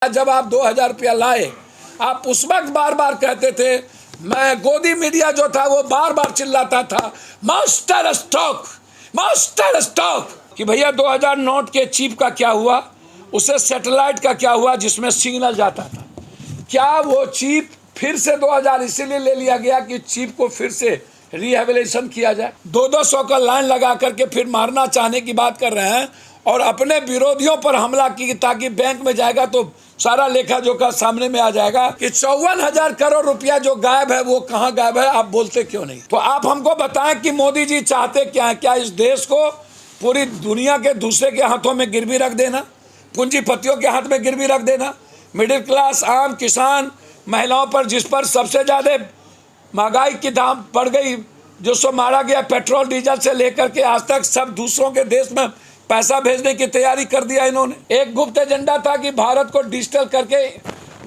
जब आप 2000 रुपया लाए, आप उस वक्त बार बार कहते थे, मैं गोदी मीडिया जो था वो बार बार चिल्लाता था मास्टर स्ट्रोक, मास्टर स्ट्रोक, कि भैया 2000 नोट के चिप का क्या हुआ, उसे सैटेलाइट का क्या हुआ जिसमें सिग्नल जाता था। क्या वो चिप फिर से 2000 इसीलिए ले लिया गया कि चिप को फिर से रिहेबिलिटेशन किया जाए। 200 का लाइन लगा करके फिर मारना चाहने की बात कर रहे हैं और अपने विरोधियों पर हमला की ताकि बैंक में जाएगा तो सारा लेखा जोखा सामने में आ जाएगा कि 54,000 करोड़ रुपया जो गायब है वो कहाँ गायब है, आप बोलते क्यों नहीं। तो आप हमको बताएं कि मोदी जी चाहते क्या है। क्या इस देश को पूरी दुनिया के दूसरे के हाथों में गिरवी रख देना, पूंजीपतियों के हाथ में गिरवी रख देना, मिडिल क्लास आम किसान महिलाओं पर, जिस पर सबसे ज़्यादा महंगाई की दाम बढ़ गई, जो सो मारा गया पेट्रोल डीजल से लेकर के आज तक सब दूसरों के देश में पैसा भेजने की तैयारी कर दिया इन्होंने। एक गुप्त एजेंडा था कि भारत को डिजिटल करके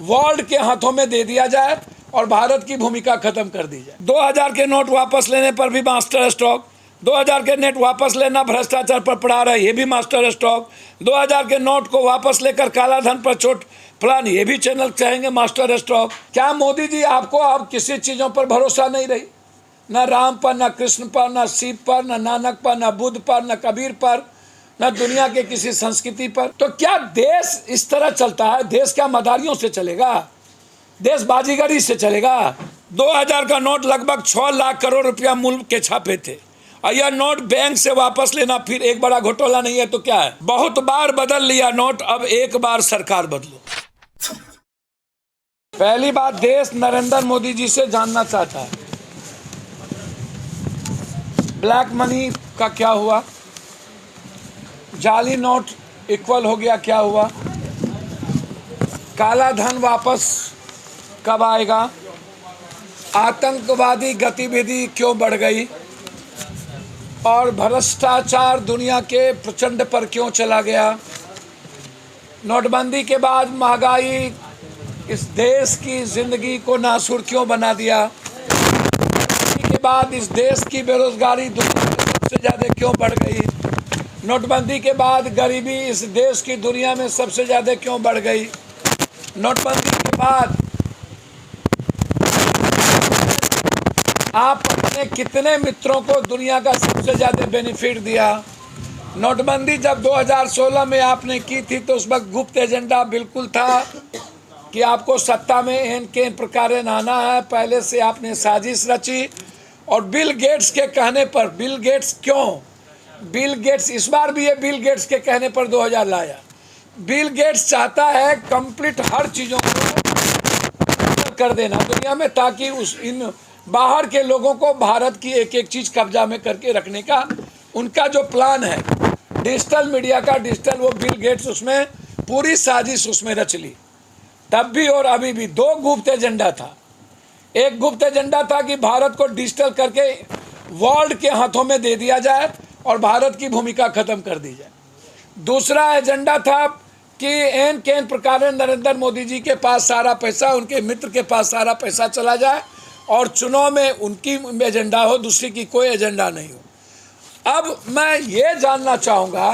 वर्ल्ड के हाथों में दे दिया जाए और भारत की भूमिका खत्म कर दी जाए। 2000 के नोट वापस लेने पर भी मास्टर स्ट्रोक, 2000 के नेट वापस लेना भ्रष्टाचार पर पड़ा रहा है, ये भी मास्टर स्ट्रोक, 2000 के नोट को वापस लेकर काला धन पर चोट फलान, ये भी चैनल चाहेंगे मास्टर स्ट्रोक। क्या मोदी जी आपको अब किसी चीज़ों पर भरोसा नहीं रही, न राम पर, न कृष्ण पर, न शिव पर, न नानक पर, न बुद्ध पर, न कबीर पर, न दुनिया के किसी संस्कृति पर। तो क्या देश इस तरह चलता है? देश क्या मदारियों से चलेगा? देश बाजीगरी से चलेगा? 2000 का नोट लगभग 6 लाख करोड़ रुपया मूल्य के छापे थे और यह नोट बैंक से वापस लेना फिर एक बड़ा घोटाला नहीं है तो क्या है? बहुत बार बदल लिया नोट, अब एक बार सरकार बदलो। पहली बात, देश नरेंद्र मोदी जी से जानना चाहता है ब्लैक मनी का क्या हुआ, जाली नोट इक्वल हो गया क्या हुआ, काला धन वापस कब आएगा, आतंकवादी गतिविधि क्यों बढ़ गई और भ्रष्टाचार दुनिया के प्रचंड पर क्यों चला गया, नोटबंदी के बाद महंगाई इस देश की जिंदगी को नासूर क्यों बना दिया, के बाद इस देश की बेरोजगारी दुनिया में सबसे ज़्यादा क्यों बढ़ गई, नोटबंदी के बाद गरीबी इस देश की दुनिया में सबसे ज़्यादा क्यों बढ़ गई, नोटबंदी के बाद आप अपने कितने मित्रों को दुनिया का सबसे ज़्यादा बेनिफिट दिया। नोटबंदी जब 2016 में आपने की थी तो उस वक्त गुप्त एजेंडा बिल्कुल था कि आपको सत्ता में इन के प्रकार आना है। पहले से आपने साजिश रची और बिल गेट्स के कहने पर, बिल गेट्स क्यों, बिल गेट्स इस बार भी ये बिल गेट्स के कहने पर 2000 लाया। बिल गेट्स चाहता है कंप्लीट हर चीज़ों को कर देना दुनिया में ताकि उस इन बाहर के लोगों को भारत की एक एक चीज़ कब्जा में करके रखने का उनका जो प्लान है डिजिटल मीडिया का, डिजिटल, वो बिल गेट्स उसमें पूरी साजिश उसमें रच ली। तब भी और अभी भी 2 गुप्त एजेंडा था। एक गुप्त एजेंडा था कि भारत को डिजिटल करके वर्ल्ड के हाथों में दे दिया जाए और भारत की भूमिका खत्म कर दी जाए। दूसरा एजेंडा था कि एन के एन प्रकार नरेंद्र मोदी जी के पास सारा पैसा, उनके मित्र के पास सारा पैसा चला जाए और चुनाव में उनकी एजेंडा हो, दूसरी की कोई एजेंडा नहीं हो। अब मैं ये जानना चाहूँगा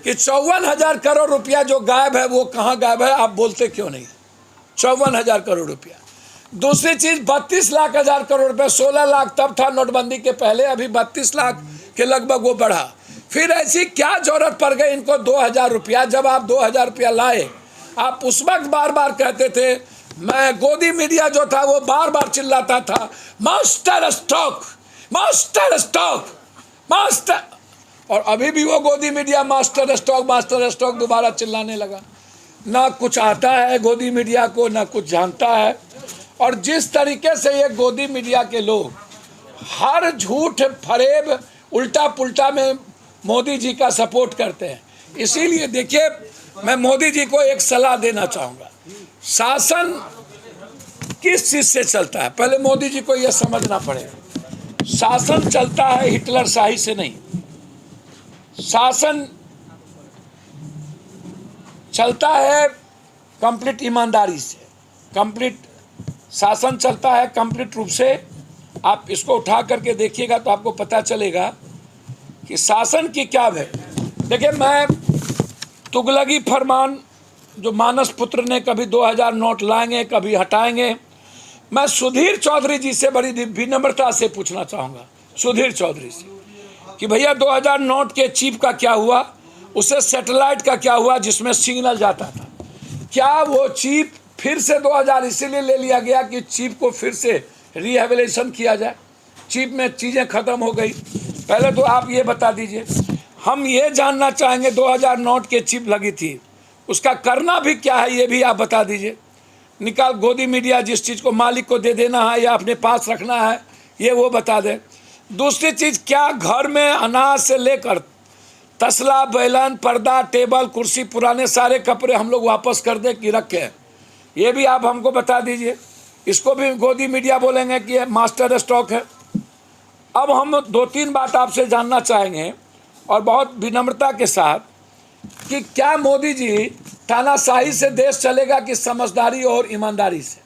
कि 54,000 करोड़ रुपया जो गायब है वो कहाँ गायब है, आप बोलते क्यों नहीं। 54,000 करोड़ रुपया। दूसरी चीज़ 32 लाख हज़ार करोड़ रुपये, 16 लाख तब था नोटबंदी के पहले, अभी 32 लाख के लगभग वो बढ़ा। फिर ऐसी क्या जरूरत पड़ गई इनको 2000 रुपया। जब आप 2000 रुपया लाए, आप उस वक्त बार बार कहते थे, मैं गोदी मीडिया जो था वो बार बार चिल्लाता था master stroke, master stroke, master, और अभी भी वो गोदी मीडिया मास्टर स्ट्रोक दोबारा चिल्लाने लगा। ना कुछ आता है गोदी मीडिया को, ना कुछ जानता है। और जिस तरीके से ये गोदी मीडिया के लोग हर झूठ फरेब उल्टा पुल्टा में मोदी जी का सपोर्ट करते हैं, इसीलिए देखिए मैं मोदी जी को एक सलाह देना चाहूँगा। शासन किस चीज़ से चलता है, पहले मोदी जी को यह समझना पड़ेगा। शासन चलता है हिटलर शाही से नहीं, शासन चलता है कंप्लीट ईमानदारी से, कंप्लीट शासन चलता है कंप्लीट रूप से। आप इसको उठा करके देखिएगा तो आपको पता चलेगा कि शासन की क्या है। देखिए, मैं तुगलकी फरमान जो मानस पुत्र ने कभी 2000 नोट लाएंगे, कभी हटाएंगे। मैं सुधीर चौधरी जी से बड़ी विनम्रता से पूछना चाहूँगा, सुधीर चौधरी से, कि भैया 2000 नोट के चिप का क्या हुआ, उससे सैटेलाइट का क्या हुआ जिसमें सिग्नल जाता था? क्या वो चिप फिर से 2000 इसीलिए ले लिया गया कि चिप को फिर से रिहेबिलिटेशन किया जाए? चिप में चीज़ें ख़त्म हो गई। पहले तो आप ये बता दीजिए। हम ये जानना चाहेंगे, 2000 नोट के चिप लगी थी, उसका करना भी क्या है ये भी आप बता दीजिए। निकाल गोदी मीडिया जिस चीज़ को मालिक को दे देना है या अपने पास रखना है, ये वो बता दें। दूसरी चीज़, क्या घर में अनाज से लेकर तसला, बैलन, पर्दा, टेबल, कुर्सी, पुराने सारे कपड़े हम लोग वापस कर दें कि रखें? ये भी आप हमको बता दीजिए। इसको भी गोदी मीडिया बोलेंगे कि ये मास्टर स्टॉक है। अब हम 2-3 बात आपसे जानना चाहेंगे और बहुत विनम्रता के साथ, कि क्या मोदी जी तानाशाही से देश चलेगा कि समझदारी और ईमानदारी से?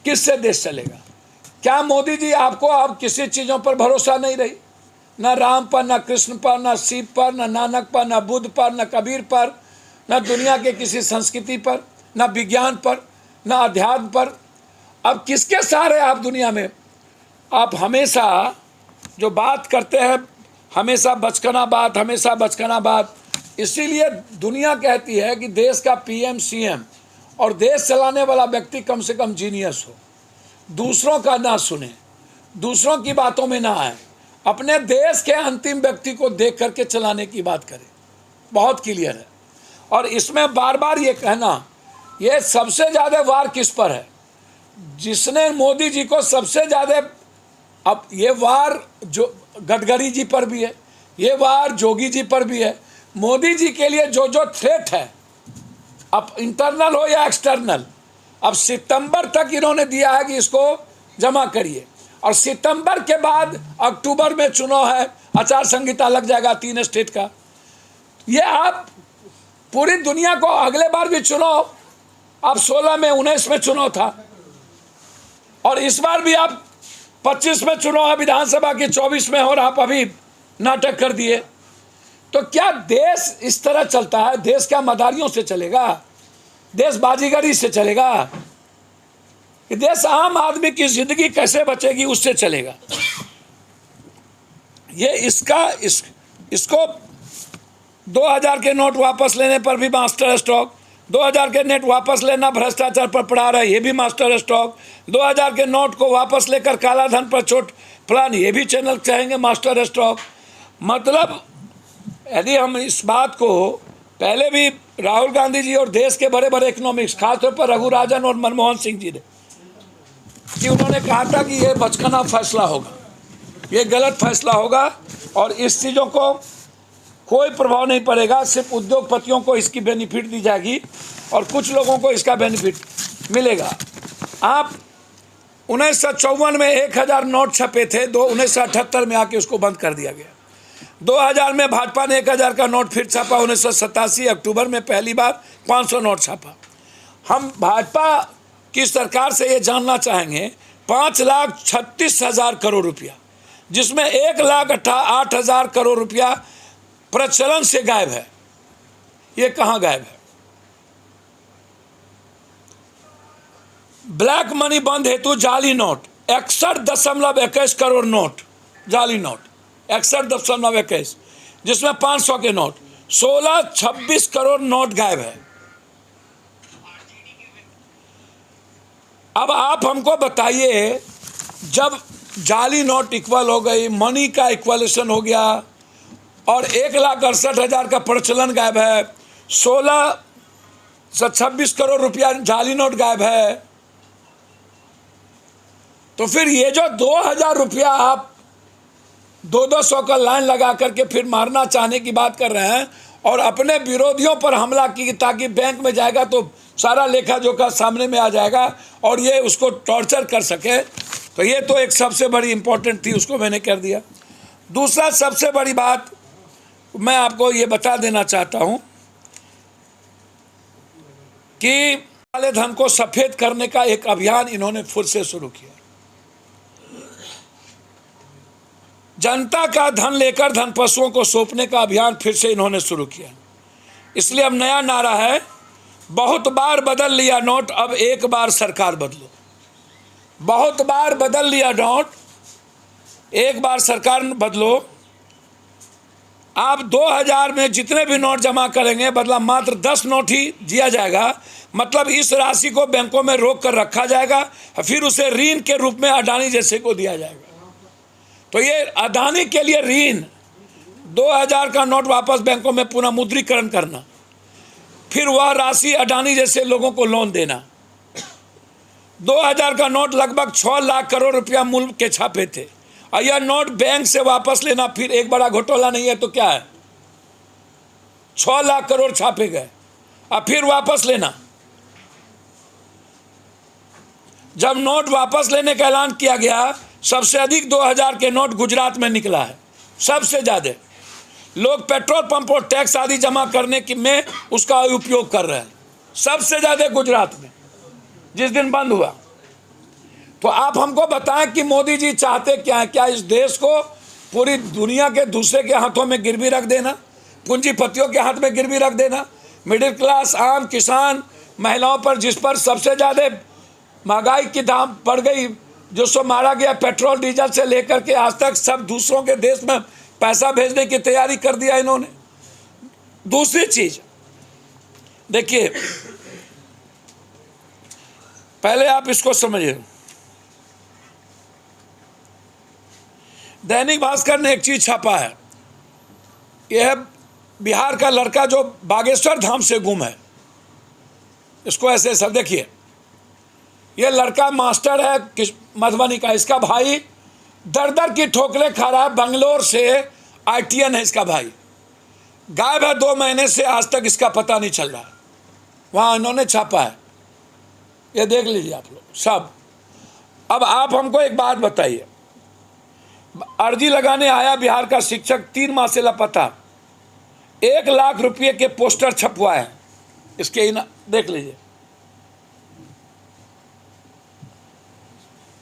किससे देश चलेगा? क्या मोदी जी आपको अब किसी चीज़ों पर भरोसा नहीं रही? न राम पर, न कृष्ण पर, न शिव पर, न नानक पर, न बुद्ध पर, न कबीर पर, न दुनिया के किसी संस्कृति पर, न विज्ञान पर, न अध्यात्म पर। अब किसके सहारे आप दुनिया में? आप हमेशा जो बात करते हैं, हमेशा बचकाना बात, हमेशा बचकाना बात। इसीलिए दुनिया कहती है कि देश का पीएम, सीएम और देश चलाने वाला व्यक्ति कम से कम जीनियस हो, दूसरों का ना सुने, दूसरों की बातों में ना आए, अपने देश के अंतिम व्यक्ति को देख करके चलाने की बात करे। बहुत क्लियर है। और इसमें बार बार ये कहना, ये सबसे ज़्यादा वार किस पर है? जिसने मोदी जी को सबसे ज़्यादा, अब ये वार जो गडकरी जी पर भी है, ये वार जोगी जी पर भी है। मोदी जी के लिए जो जो थ्रेट है, अब इंटरनल हो या एक्सटर्नल, अब सितंबर तक इन्होंने दिया है कि इसको जमा करिए, और सितंबर के बाद अक्टूबर में चुनाव है, आचार संहिता लग जाएगा 3 स्टेट का। ये आप पूरी दुनिया को, अगले बार भी चुनाव, अब 16 में, 19 में चुनाव था, और इस बार भी आप 25 में चुनाव है विधानसभा की, 24 में, और आप अभी नाटक कर दिए। तो क्या देश इस तरह चलता है? देश क्या मदारियों से चलेगा? देश बाजीगरी से चलेगा? कि देश आम आदमी की जिंदगी कैसे बचेगी उससे चलेगा? ये इसको 2000 के नोट वापस लेने पर भी मास्टर स्ट्रोक, 2000 के नोट वापस लेना भ्रष्टाचार पर पड़ा रहा है, ये भी मास्टर स्ट्रोक, 2000 के नोट को वापस लेकर काला धन पर चोट फलान, ये भी चैनल चाहेंगे मास्टर स्ट्रोक। मतलब यदि हम इस बात को, पहले भी राहुल गांधी जी और देश के बड़े बड़े इकोनॉमिक्स, खासतौर पर रघुराजन और मनमोहन सिंह जी ने, कि उन्होंने कहा था कि ये बचकाना फैसला होगा, ये गलत फैसला होगा, और इस चीज़ों को कोई प्रभाव नहीं पड़ेगा, सिर्फ उद्योगपतियों को इसकी बेनिफिट दी जाएगी और कुछ लोगों को इसका बेनिफिट मिलेगा। आप 1954 में 1000 नोट छपे थे, 1978 में आके उसको बंद कर दिया गया। 2000 में भाजपा ने 1000 का नोट फिर छापा, 1987 अक्टूबर में पहली बार 500 नोट छापा। हम भाजपा की सरकार से ये जानना चाहेंगे, 5,36,000 करोड़ रुपया, जिसमें 1,08,000 करोड़ रुपया प्रचलन से गायब है, ये कहाँ गायब है? ब्लैक मनी बंद हेतु जाली नोट 61.21 करोड़ नोट, जाली नोट 61.21, जिसमें 500 के नोट, 16-26 करोड़ नोट गायब है। अब आप हमको बताइए, जब जाली नोट इक्वल हो गई, मनी का इक्वलेशन हो गया, और 1,68,000 का प्रचलन गायब है, 16 से 26 करोड़ रुपया जाली नोट गायब है, तो फिर ये जो 2,000 रुपया आप 200 का लाइन लगा करके फिर मारना चाहने की बात कर रहे हैं, और अपने विरोधियों पर हमला की, ताकि बैंक में जाएगा तो सारा लेखा जोखा सामने में आ जाएगा और ये उसको टॉर्चर कर सके। तो ये तो एक सबसे बड़ी इंपॉर्टेंट थी, उसको मैंने कर दिया। दूसरा सबसे बड़ी बात मैं आपको ये बता देना चाहता हूं कि काले धन को सफेद करने का एक अभियान इन्होंने फिर से शुरू किया। जनता का धन लेकर धन पशुओं को सौंपने का अभियान फिर से इन्होंने शुरू किया। इसलिए अब नया नारा है, बहुत बार बदल लिया नोट, अब एक बार सरकार बदलो। बहुत बार बदल लिया नोट, एक बार सरकार बदलो। आप 2000 में जितने भी नोट जमा करेंगे, बदला मात्र 10 नोट ही दिया जाएगा। मतलब इस राशि को बैंकों में रोक कर रखा जाएगा, फिर उसे ऋण के रूप में अडानी जैसे को दिया जाएगा। तो ये अडानी के लिए ऋण, 2000 का नोट वापस बैंकों में पुनः मुद्रीकरण करना, फिर वह राशि अडानी जैसे लोगों को लोन देना। 2000 का नोट लगभग 6 लाख करोड़ रुपया मूल्य के छापे थे, और यह नोट बैंक से वापस लेना फिर एक बड़ा घोटाला नहीं है तो क्या है? 6 लाख करोड़ छापे गए और फिर वापस लेना। जब नोट वापस लेने का ऐलान किया गया, सबसे अधिक 2000 के नोट गुजरात में निकला है। सबसे ज़्यादा लोग पेट्रोल पंप और टैक्स आदि जमा करने की में उसका उपयोग कर रहे हैं, सबसे ज़्यादा गुजरात में, जिस दिन बंद हुआ। तो आप हमको बताएं कि मोदी जी चाहते क्या है? क्या इस देश को पूरी दुनिया के दूसरे के हाथों में गिरवी रख देना, पूंजीपतियों के हाथ में गिरवी रख देना? मिडिल क्लास, आम किसान, महिलाओं पर, जिस पर सबसे ज़्यादा महंगाई की दाम बढ़ गई, जो सो मारा गया पेट्रोल डीजल से लेकर के आज तक, सब दूसरों के देश में पैसा भेजने की तैयारी कर दिया इन्होंने। दूसरी चीज देखिए, पहले आप इसको समझिए। दैनिक भास्कर ने एक चीज छापा है, यह बिहार का लड़का जो बागेश्वर धाम से गुम है, इसको ऐसे सब देखिए। यह लड़का मास्टर है मधुबनी का, इसका भाई दर दर की ठोकरें खा रहा है, बंगलोर से ITN है इसका भाई, गायब है 2 महीने से, आज तक इसका पता नहीं चल रहा। वहाँ इन्होंने छापा है, ये देख लीजिए आप लोग सब। अब आप हमको एक बात बताइए, अर्जी लगाने आया बिहार का शिक्षक 3 माह से लापता, 1 लाख रुपये के पोस्टर छपवाए हैं इसके, देख लीजिए।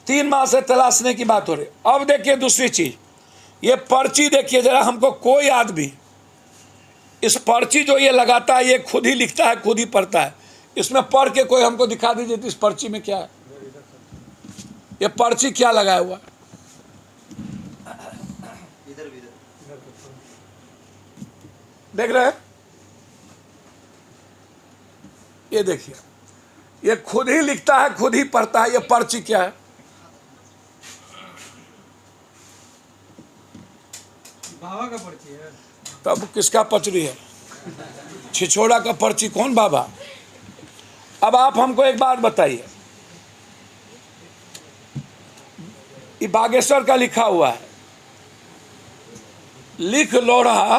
3 माह से तलाशने की बात हो रही। अब देखिए दूसरी चीज, ये पर्ची देखिए जरा, हमको कोई आदमी इस पर्ची जो ये लगाता है, ये खुद ही लिखता है, खुद ही पढ़ता है। इसमें पढ़ के कोई हमको दिखा दीजिए इस पर्ची में क्या है, ये पर्ची क्या लगाया हुआ है? देख रहे हैं? ये देखिए, ये खुद ही लिखता है, खुद ही पढ़ता है। ये पर्ची क्या है? बाबा का पर्ची है। तब किसका पचड़ी है? छिछोड़ा का पर्ची कौन बाबा? अब आप हमको एक बात बताइए, ये बागेश्वर का लिखा हुआ है, लिख लोढ़ा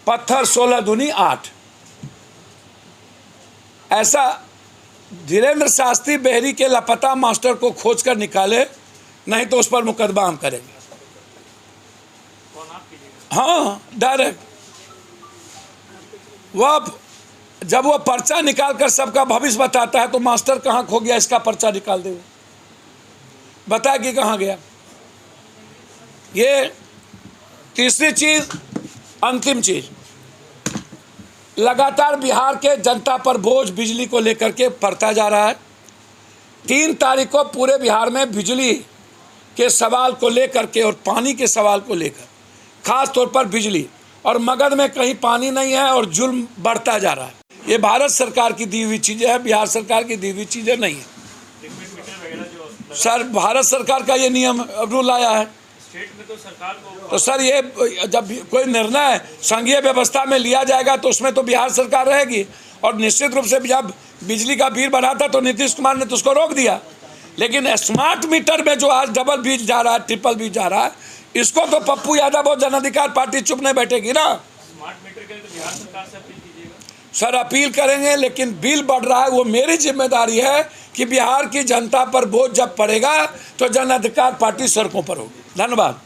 पत्थर 16 दूनी 8। ऐसा धीरेन्द्र शास्त्री बेहरी के लापता मास्टर को खोज कर निकाले, नहीं तो उस पर मुकदमा हम करेंगे। हाँ, डायरेक्ट। वह जब वो पर्चा निकाल कर सबका भविष्य बताता है, तो मास्टर कहाँ खो गया, इसका पर्चा निकाल दे, बता कि कहाँ गया। ये तीसरी चीज, अंतिम चीज, लगातार बिहार के जनता पर बोझ बिजली को लेकर के बढ़ता जा रहा है। 3 तारीख को पूरे बिहार में बिजली के सवाल को लेकर के और पानी के सवाल को लेकर, खास तौर पर बिजली, और मगध में कहीं पानी नहीं है और जुल्म बढ़ता जा रहा है। ये भारत सरकार की दी हुई चीज़ें हैं, बिहार सरकार की दी हुई चीज़ें नहीं है। सर, भारत सरकार का ये नियम रूल आया है स्टेट में, तो सरकार को, तो सर ये जब कोई निर्णय संघीय व्यवस्था में लिया जाएगा तो उसमें तो बिहार सरकार रहेगी। और निश्चित रूप से जब बिजली का बिल बढ़ा था तो नीतीश कुमार ने तो उसको रोक दिया, लेकिन स्मार्ट मीटर में जो आज डबल बिल जा रहा है, ट्रिपल बिल जा रहा है, इसको तो पप्पू यादव और जन अधिकार पार्टी चुप नहीं बैठेगी ना। स्मार्ट मीटर के लिए तो बिहार सरकार से अपील कीजिएगा। सर अपील करेंगे, लेकिन बिल बढ़ रहा है, वो मेरी जिम्मेदारी है कि बिहार की जनता पर बोझ जब पड़ेगा तो जन अधिकार पार्टी सड़कों पर होगी। धन्यवाद।